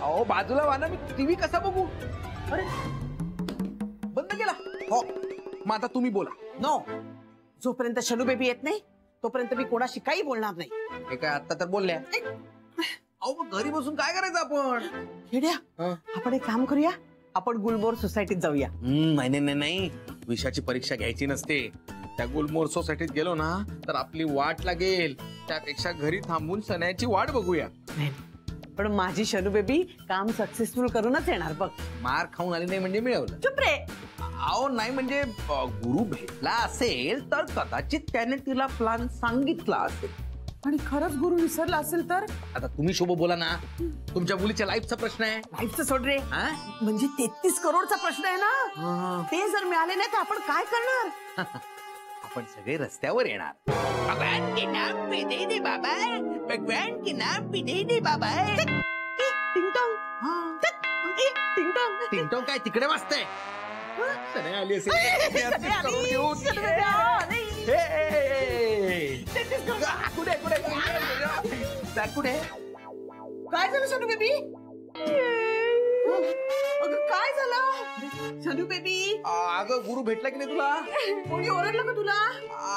अहो बाजूला वाना, मी टीव्ही कसा बघू? अरे बंद केला. हो मग आता तुम्ही बोला. नो, जोपर्यंत शनू बेबी येत नाही तोपर्यंत मी कोणाशी काही बोलणार नाही. हे काय आता तर बोलल्या. अहो मग घरी बसून काय करायचं आपण? खेड्या, आपण एक काम करूया, आपण गुलमोहर सोसायटीत जाऊया. नाही नाही नाही नाही, विषयाची परीक्षा घ्यायची नसते. त्या गुलमोहर सोसायटीत गेलो ना तर आपली वाट लागेल. त्यापेक्षा घरी थांबून सण्याची वाट बघूया. पण माझी शनू बेबी काम सक्सेसफुल करूनच येणार बघ. मार खाऊन आली नाही म्हणजे मिळवलं. चुप रे. अहो नाही म्हणजे गुरु भेटला असेल तर कदाचित त्याने तिला प्लॅन सांगितला असेल. आणि खरंच गुरु विसरला असेल तर? आता तुम्ही शुभ बोला ना, तुमच्या मुलीच्या लाईफचा प्रश्न आहे. लाईफचं सोड रे, म्हणजे 33 करोडचा प्रश्न आहे ना. ते जर मिळाले नाही तर आपण काय करणार? आपण सगळे रस्त्यावर येणार. भगवान के नाम पे दे दे बाबा, भगवान के नाम पे दे दे बाबा. टिंगटॉंग, टिंगटॉंग. टिंगटॉंग काय तिकडे वाजतंय? सण्या आली असेल. काय झालं शनू बेबी? काय झालं शनू बेबी? अगं गुरु भेटला की नाही तुला? कोणी ओरडलं का तुला?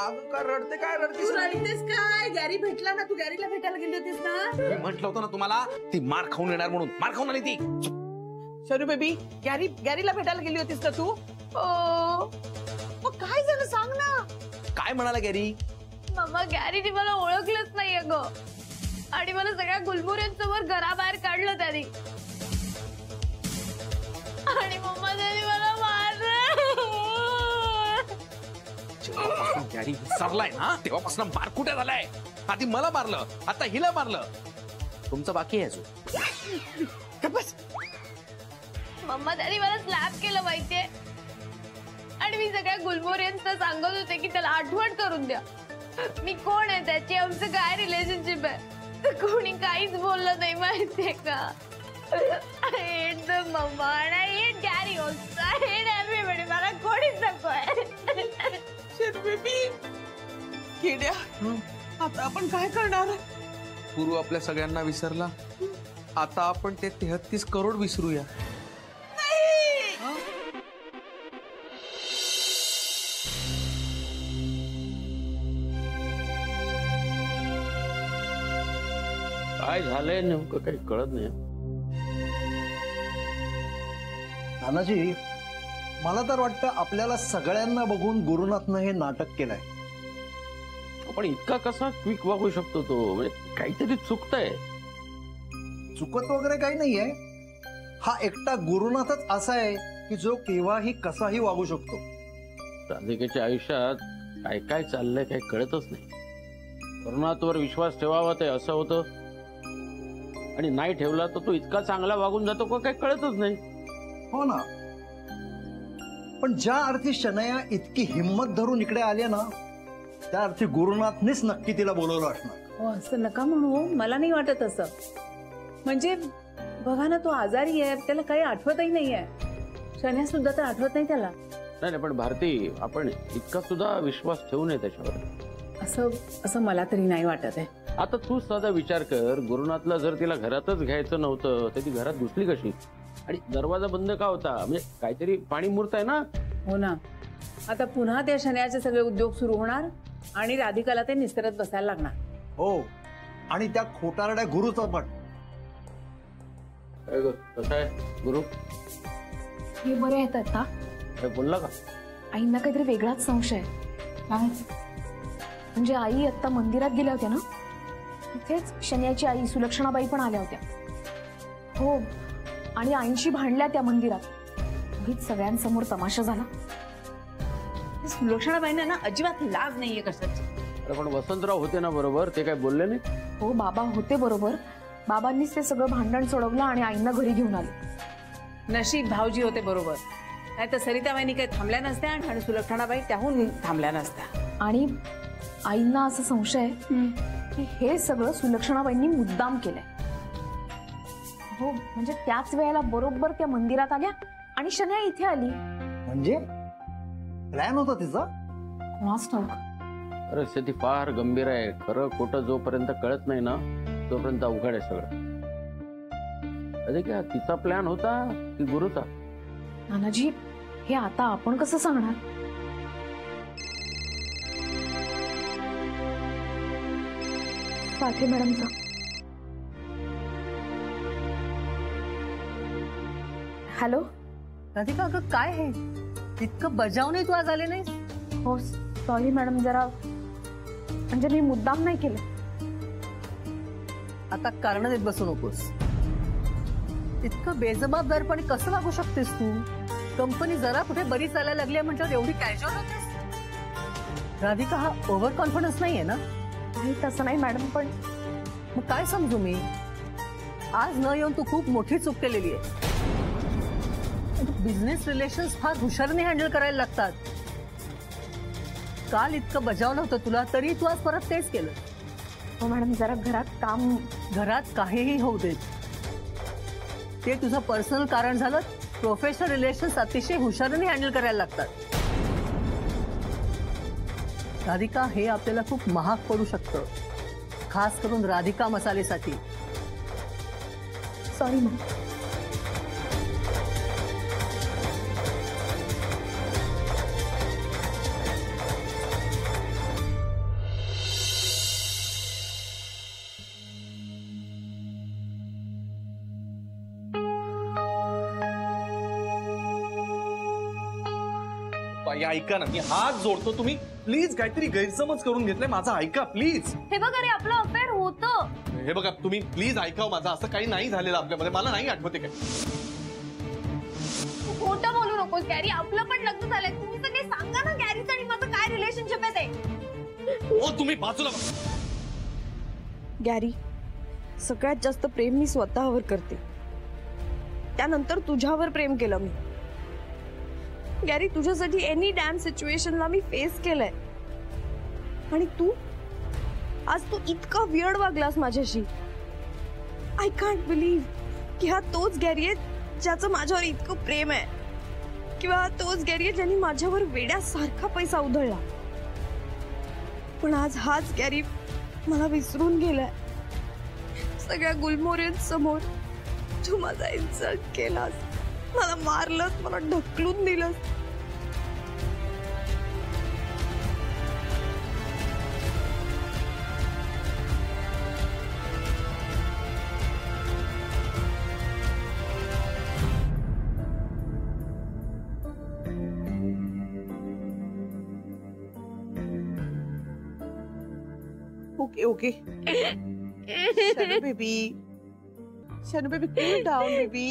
अगं का रडते? काय रडतेस? रडतेस काय? गॅरी भेटला ना, तू गॅरीला भेटायला गेली होतीस ना. मी म्हटलं होतं ना तुम्हाला, ती मार खाऊन येणार म्हणून. मार खाऊन आली ती. शनू बेबी, गॅरीला भेटायला गेली होतीस का तू? मग काय झालं सांग ना. काय म्हणाला गॅरी? मम्मा गॅरीने मला ओळखलंच नाहीये ग, आणि मला सगळ्या गुलमोहरांसमोर घराबाहेर काढलं त्याने. आणि मम्मा त्याने मला मारलं. जेव्हापासून गॅरी विसरलाय ना तेव्हापासून मार कुठे झालाय. आधी मला मारलं, आता हिला मारलं. तुमचं बाकी आहे अजून. बस. मम्मा त्याने मला स्लॅप केलं माहितीये. आणि मी सगळ्या गुलमोहरांना सांगत होते की त्याला आठवण करून द्या मी कोण आहे, त्याची आमचं काय रिलेशनशिप आहे. तर कोणी काहीच बोललं नाही माहितीये का. I hate the mama and I hate Gary also. I hate everybody. मला कोणीच नकोय. शनू बेबी, खेड्या, आता आपण काय करणार? गुरु आपल्या सगळ्यांना विसरला, आता आपण ते 33 करोड विसरूया. काय झालंय नेमकं काही कळत नाही. नानाजी, मला तर वाटतं आपल्याला सगळ्यांना बघून गुरुनाथनं हे नाटक केलंय. पण इतका कसा क्विक वागू शकतो तो? म्हणजे काहीतरी चुकतंय. चुकत वगैरे काही नाहीये. हा एकटा गुरुनाथच असा आहे की जो केव्हाही कसाही वागू शकतो. राधिकेच्या आयुष्यात काय काय चाललंय काही कळतच नाही. गुरुनाथवर विश्वास ठेवावा ते असं होतं, आणि नाही ठेवला तर तो इतका चांगला वागून जातो का काही कळतच नाही. हो ना. पण ज्या अर्थी शनया इतकी हिम्मत धरून इकडे आली ना, त्या अर्थी गुरुनाथनीच नक्की तिला बोलवलं असणार. हो असं नका म्हणू, मला नाही वाटत असं. म्हणजे बघा ना, तो आजारी आहे, त्याला काही आठवतही नाहीये. शन्या सुद्धा तर आठवत नाही त्याला. नाही पण भारती, आपण इतका सुद्धा विश्वास ठेवू नये त्याच्यावर. असं मला तरी नाही वाटत आहे. आता तू साधा विचार कर, गुरुनाथला जर तिला घरातच घ्यायचं नव्हतं तर ती घरात घुसली कशी? आणि दरवाजा बंद का होता? म्हणजे काहीतरी पाणी मुरत आहे ना. हो ना. आता पुन्हा त्या शन्याचे सगळे उद्योग सुरू होणार आणि राधिकाला ते निस्तरत बसायला लागणार. हो, आणि त्या खोटारड्या गुरुचं पण. कसं आहे गुरु? हे बरे आहेत आता. काय बोलला का? आईंना काहीतरी वेगळाच संशय. म्हणजे आई आता मंदिरात गेल्या होत्या ना, तिथेच शन्याची आई सुलक्षणाबाई पण आल्या होत्या. हो, आणि आईंशी भांडल्या त्या मंदिरात. उगीच सगळ्यांसमोर तमाशा झाला. सुलक्षणाबाईंना ना अजिबात लाज नाहीये कशाची. अरे पण वसंतराव होते ना बरोबर, ते काय बोलले नाही? हो, बाबा होते बरोबर. बाबांनीच ते सगळं भांडण सोडवलं आणि आईंना घरी घेऊन आले. नशीब भाऊजी होते बरोबर, नाही तर सरिताबाईंनी काही थांबल्या नसत्या आणि सुलक्षणाबाई त्याहून थांबल्या नसत्या. आणि आईंना असं संशय आहे की हे सगळं सुलक्षणाबाईंनी मुद्दाम केलंय. हो, म्हणजे त्याच वेळेला बरोबर त्या मंदिरात आल्या आणि शन्या इथे आली. म्हणजे प्लॅन होता तिचा? कोणास ठाऊक. परिस्थिती फार गंभीर आहे. खरं खोटं जोपर्यंत कळत नाही ना तोपर्यंत अवघड आहे सगळं. अरे क्या तिचा प्लॅन होता की गुरुचा? नानाजी हे आता आपण कसं सांगणार? साठे मॅडमचा. हॅलो. राधिका अगं काय आहे इतकं बजावणे तू आज आले नाही? हो सॉरी मॅडम, जरा म्हणजे मी मुद्दाम नाही केलं. आता कारण देत बसू नकोस. इतकं बेजबाबदारपणे कसं वागू शकतेस तू? कंपनी जरा कुठे बरी चालायला लागली म्हटल्यावर एवढी कॅज्युअल होतेस? राधिका हा ओव्हर कॉन्फिडन्स नाहीये ना? नाही तसं नाही मॅडम, पण मग काय समजू मी? आज न येऊन तू खूप मोठी चूक केलेली आहे. बिझनेस रिलेशन्स फार हुशारीने हँडल करायला लागतात. काल इतकं बजावलं होतं तुला तरी तू आज परत तेच केलं. हो मॅडम, जरा घरात काम. घरात काहीही होऊ देत, ते तुझं पर्सनल कारण झालं. प्रोफेशनल रिलेशन्स अतिशय हुशारीने हँडल करायला लागतात. राधिका हे आपल्याला खूप महाग पडू शकतं, खास करून राधिका मसालेसाठी. Sorry ma'am. ताई ऐका ना, मी हात जोडतो, तुम्ही प्लीज काहीतरी गैरसमज करून घेतलाय माझा, ऐका प्लीज. हे बघ अरे आपलं अफेअर होतं. हे बघा तुम्ही प्लीज ऐकावं माझं, असं काही नाही झालेलं आपल्यामध्ये, मला नाही आठवते काय. तू खोटं बोलू नकोस गॅरी, आपलं पण लग्न झालंय. तुम्ही सगळे सांगा ना गॅरीचं आणि माझं काय रिलेशनशिप आहे ते. ओ तुम्ही बाजूला बघा. गॅरी, सगळ्यात जास्त प्रेम मी स्वतःवर करते, त्यानंतर तुझ्यावर प्रेम केलं मी. गॅरी, तुझ्यासाठी एनी डॅम सिच्युएशनला मी फेस केलंय आणि आज तू इतका वियर्ड वागलास माझ्याशी. आय कांट बिलीव्ह की हा तोच गॅरी आहे ज्याचं माझ्यावर इतकं प्रेम आहे, किंवा हा तोच गॅरी आहे ज्यांनी माझ्यावर वेड्यासारखा पैसा उधळला. पण आज हाच गॅरी मला विसरून गेलाय. सगळ्या गुलमोहरांसमोर तू माझा इन्सल्ट केलास, मला मारलंस, मला ढकलून दिलंस. Okay okay Shanu baby, Shanu baby, cool down baby,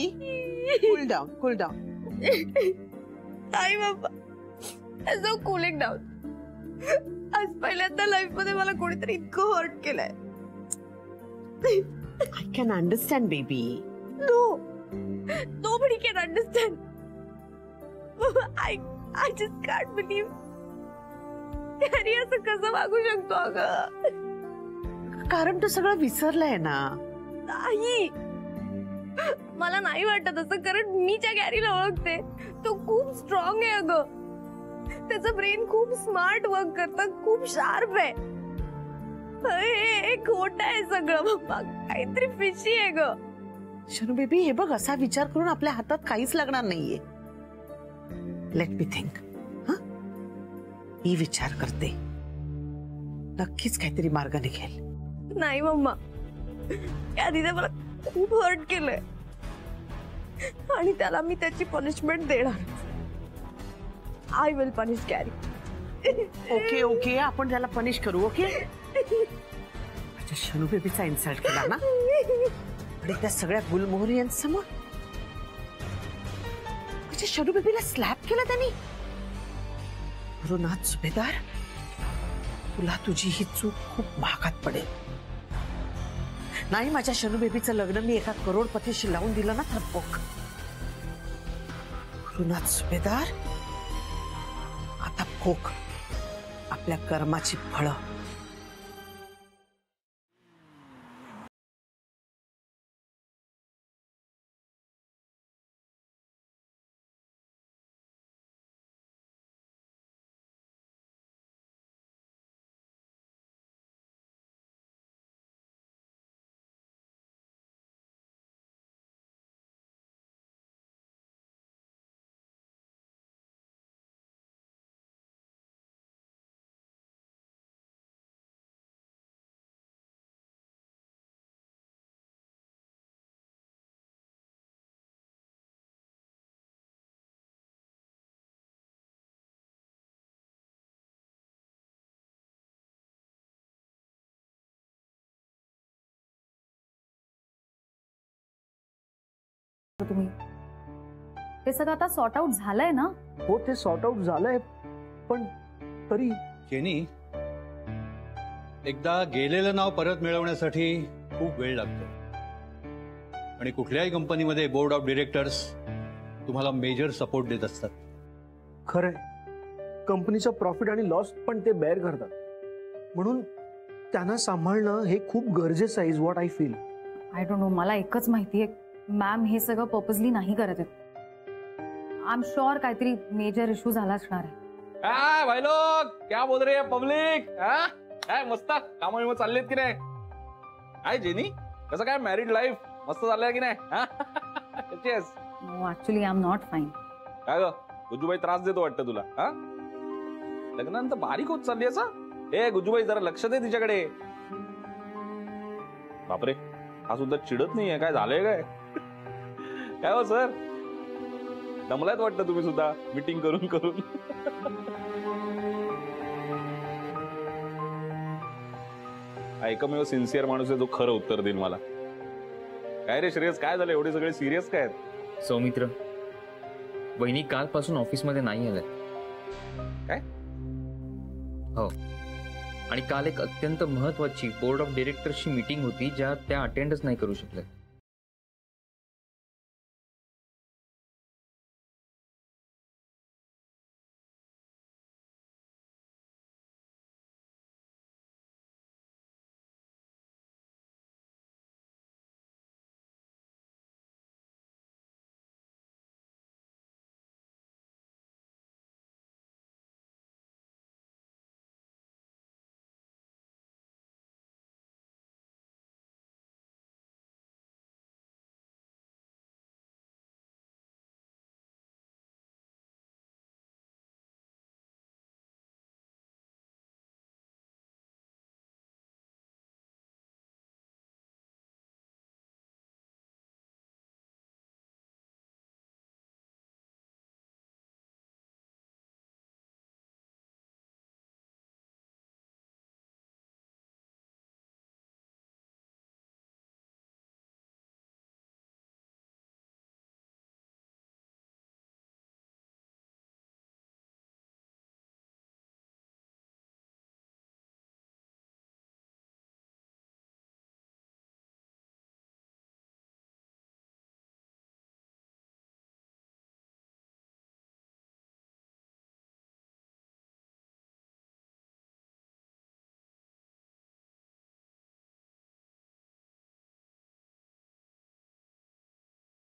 cool down, cool down. नाही बाबा, असं कूलिंग डाऊन. आज पहिल्यांदा लाईफ मध्ये मला कोणीतरी इतकं हर्ट केलंय. I can understand baby. No, nobody can understand. I just can't believe. त्याने असं कसं वागू शकतो अगं? कारण तो सगळं विसरलाय ना. नाही, मला नाही वाटत असं, कारण मी ज्या गॅरीला ओळखते तो खूप स्ट्रॉंग आहे अगं. त्याचं ब्रेन खूप स्मार्ट वर्क करतं, खूप शार्प आहे. हे खोटं आहे सगळं बाबा, काहीतरी फिशी आहे ग. शनू बेबी, हे बघ, असा विचार करून आपल्या हातात काहीच लागणार नाहीये. Let me think. मी विचार करते, नक्कीच काहीतरी मार्ग निघेल. नाही मम्मा, या दिदे मला खूप हर्ट केलंय आणि त्याला मी त्याची पनिशमेंट देणार. I will punish Gary. Okay okay, आपण त्याला पनिश करू. ओके. अच्छा, शनू बेबीचा इन्सल्ट केला ना, आणि त्या सगळ्या गुलमोहरियांसमोर. अच्छा, शनू बेबीला स्लॅप केला त्यांनी. गुरुनाथ सुभेदार, तुला तुझी ही चूक खूप महागात पडेल. नाही, माझ्या शनू बेबीचं लग्न मी एका करोडपतीशी लावून दिलं ना तर बघ. गुरुनाथ सुभेदार, आता भोग आपल्या कर्माची फळं. तुम्ही? ते सगळं आता सॉर्ट आउट झालंय ना? हो, ते सॉर्ट आउट झालंय, पण तरी जेनी, एकदा गेलेलं नाव परत मिळवण्यासाठी खूप वेळ लागतो आणि कुठल्याही कंपनीमध्ये बोर्ड ऑफ डिरेक्टर्स तुम्हाला मेजर सपोर्ट देत असतात. खरंय, कंपनीचा प्रॉफिट आणि लॉस पण ते बेअर करतात, म्हणून त्यांना सांभाळणं हे खूप गरजेचं आहे, is what I feel. I don't know, मला एकच माहितीये, मॅम हे सगळं पर्पजली नाही करत आहेत. आय एम शुअर काहीतरी मेजर इश्यू झाला असणार आहे. भाई लोग क्या बोल रहे हैं पब्लिक? काय मस्त कामं चाललेत की नाही? काय जेनी, कसं काय मॅरिड लाईफ मस्त चाललंय की नाही? No, actually I am not fine. काय ग गुज्जूबाई त्रास देतो वाटतं तुला? लग्नानंतर बारीक होत चालली असा? ए गुज्जूबाई, जरा लक्ष दे तिच्याकडे. बापरे, हा सुद्धा चिडत नाहीये. काय झालंय काय? काय हो सर, दमलायत वाटतं तुम्ही सुद्धा मीटिंग करून करून. एकमेव सिन्सिअर माणूस आहे जो खरं उत्तर देईल मला. काय रे श्रेयस, काय झालं? एवढे सगळे सिरियस काय आहेत? सौमित्र, वहिनी कालपासून ऑफिसमध्ये नाही आल्या. काय? हो, आणि काल एक अत्यंत महत्वाची बोर्ड ऑफ डिरेक्टर्सची मीटिंग होती, ज्यात त्या अटेंडच नाही करू शकल्या.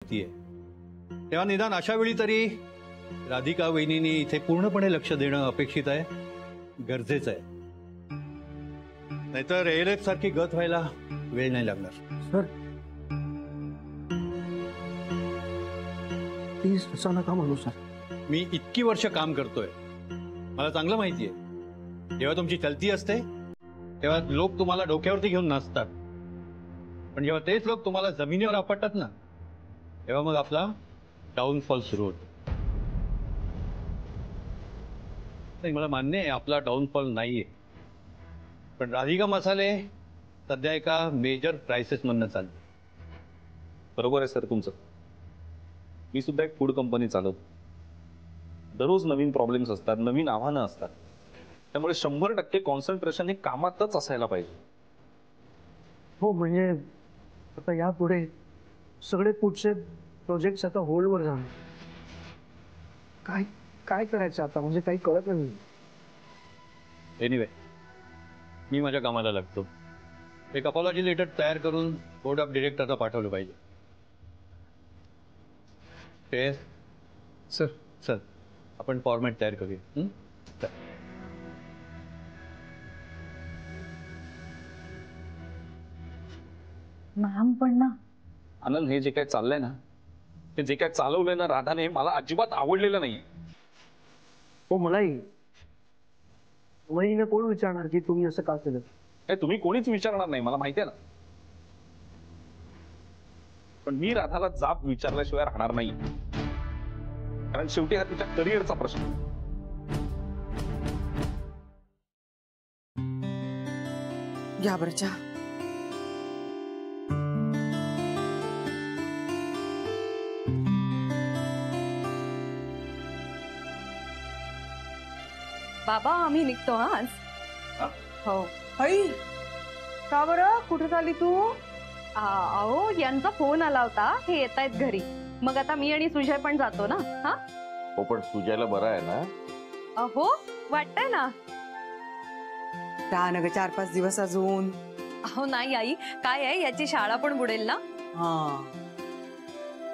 तेव्हा निदान अशा वेळी तरी राधिका वहिनींनी इथे पूर्णपणे लक्ष देणं अपेक्षित आहे, गरजेचं आहे. नाहीतर एलएफ सारखी गत व्हायला वेळ नाही लागणार. सर प्लीज असं नका म्हणू सर. मी इतकी वर्ष काम करतोय, मला चांगलं माहिती आहे. जेव्हा तुमची चलती असते तेव्हा लोक तुम्हाला डोक्यावरती घेऊन नाचतात, पण जेव्हा तेच लोक तुम्हाला जमिनीवर आपटतात ना, तेव्हा मग आपला डाऊनफॉल सुरू होतो. मला मान्य आहे आपला डाऊनफॉल नाहीये, पण राधिका मसाले सध्या एका मेजर क्रायसिस मधनं चालते. बरोबर आहे सर तुमचं. मी सुद्धा एक फूड कंपनी चालवतो. दररोज नवीन प्रॉब्लेम्स असतात, नवीन आव्हानं असतात. त्यामुळे 100% कॉन्सन्ट्रेशन हे कामातच असायला पाहिजे. हो, म्हणजे आता यापुढे सगळे पुढचे प्रोजेक्ट आता होल्डवर जाणार. काय काय करायचं आता, म्हणजे काही कळत नाही. एनिवे, मी माझ्या कामाला लागतो. एक अपॉलॉजी लेटर तयार करून बोर्ड ऑफ डिरेक्टरला पाठवलं पाहिजे. सर सर आपण फॉर्मॅट तयार करूया. मॅम पण ना आनंद, हे जे काय चाललंय ना, ते जे काय चालवलंय ना राधाने, मला अजिबात आवडलेलं नाही. हो, मलाही. वहिनीने कोण विचारणार की तुम्ही असं का केलं? तुम्ही कोणीच विचारणार नाही, मला माहिती आहे ना. पण मी राधाला जाब विचारल्याशिवाय राहणार नाही, कारण शेवटी हा तिच्या करिअरचा प्रश्न. घ्या बरं चहा. बाबा आम्ही निघतो हा आज. हो. आई का बरं कुठे चालली तू? अहो यांचा फोन आला होता, हे येत आहेत घरी. मग आता मी आणि सुजय पण जातो ना. हा हो पण सुजायला बरं आहे ना? हो वाटतंय ना. राहा ना ग 4-5 दिवस अजून. अहो नाही आई, काय आहे याची शाळा पण बुडेल ना.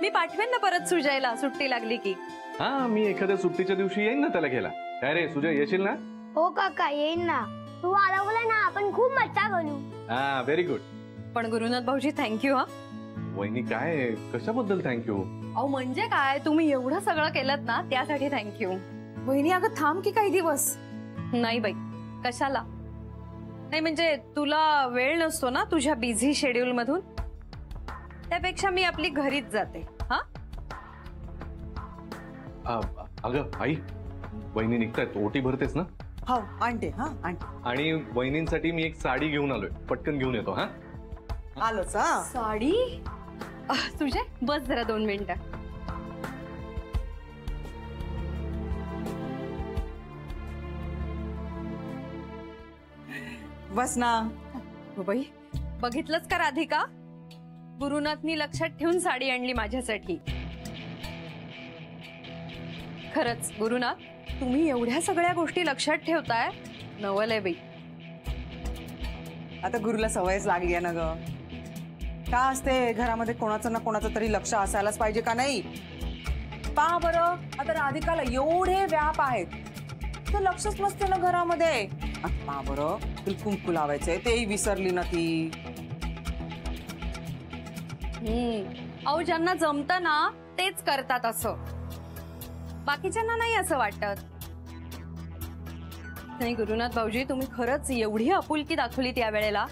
मी पाठवेन ना परत सुजयला सुट्टी लागली की. हा मी एखाद्या सुट्टीच्या दिवशी येईन ना त्याला घ्यायला. काय रे सुजय येशील ना? हो काका येईन ना. तू आलावला ना आपण खूप मज्जा करू. हा व्हेरी गुड. पण गुरुनाथ भाऊजी थँक्यू. हा वहिनी काय कशाबद्दल थँक्यू? अहो म्हणजे काय, तुम्ही एवढं सगळं केलं ना त्यासाठी थँक्यू. वहिनी अगं थांब की काही दिवस. नाही बाई कशाला. नाही म्हणजे तुला वेळ नसतो ना तुझ्या बिझी शेड्यूल मधून, त्यापेक्षा मी आपली घरीच जाते. हा अगं आई वहिनी निघतायत, ओटी भरतेस ना? हो आणते. हा आणते. आणि वहिनींसाठी मी एक साडी घेऊन आलोय, पटकन घेऊन येतो. हा आलोच. हा साडी. तुझे बस जरा 2 मिनिटं. बस ना. हो बाई बघितलंच का राधिका, गुरुनाथनी लक्षात ठेवून साडी आणली माझ्यासाठी. खरंच गुरुनाथ तुम्ही एवढ्या सगळ्या गोष्टी लक्षात ठेवताय, नवल आहे बाई. आता गुरुला सवयच लागली आहे ना ग. का असते घरामध्ये कोणाचं ना कोणाचं तरी लक्ष असायलाच पाहिजे का नाही? पहा बरं आता राधिकाला एवढे व्याप आहेत, तर लक्षच नसते ना घरामध्ये. पहा बरं तुला कुंकू लावायचंय तेही विसरली ना ती. अहो ज्यांना जमतं ना तेच करतात असं, बाकीच्यांना नाही असं वाटत. नाही गुरुनाथ भाऊजी तुम्ही खरंच एवढी आपुलकी दाखवली त्या वेळेला,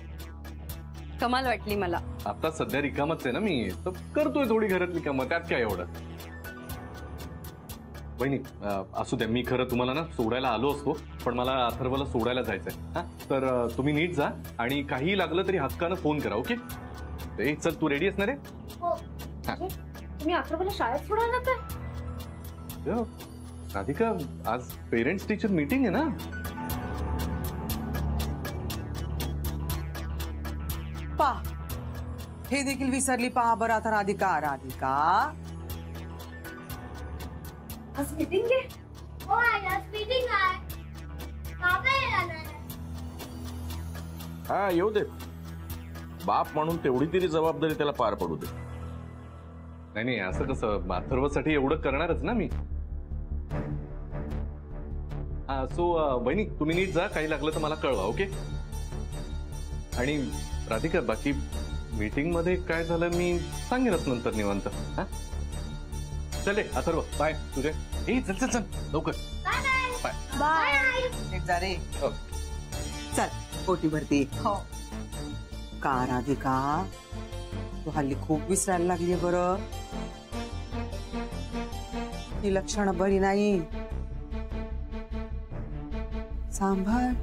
कमाल वाटली मला. आता सध्या रिकामच आहे ना मी, तर करतोय थोडी घरातली कामं, त्यात काय एवढं. वहिनी असू द्या, मी खरं तुम्हाला ना सोडायला आलो असतो, पण मला अथर्वला सोडायला जायचंय. हा तर तुम्ही नीट जा आणि काही लागलं तरी हक्कानं फोन करा. ओके चल तू रेडी असणार आहे? हो. तुम्ही अथर्वला शाळेत सोडायला जाताय? राधिका आज पेरेंट्स टीचर मीटिंग आहे ना. पा हे देखील विसरली. पहा बरं आता राधिका. राधिका आज मीटिंग आहे. हो आज मीटिंग आहे. बाबा येणार. हा येऊ दे, बाप म्हणून तेवढी तरी जबाबदारी त्याला पार पडू दे. नाही नाही असं कसं, अथर्वसाठी एवढं करणारच ना मी. सो बहिणी तुम्ही नीट जा, काही लागलं तर मला कळवा. ओके. आणि राधिका बाकी मीटिंग मध्ये काय झालं मी सांगेनच नंतर निवांत. हा चले अथर्व बाय. तुझे चल चल चल लवकर बाय बाय. जा रे. चल ओटी भरती. हो. का राधिका तू हल्ली खूप विसरायला लागली बरं. ही लक्षणं बरी नाही. सांभाळ.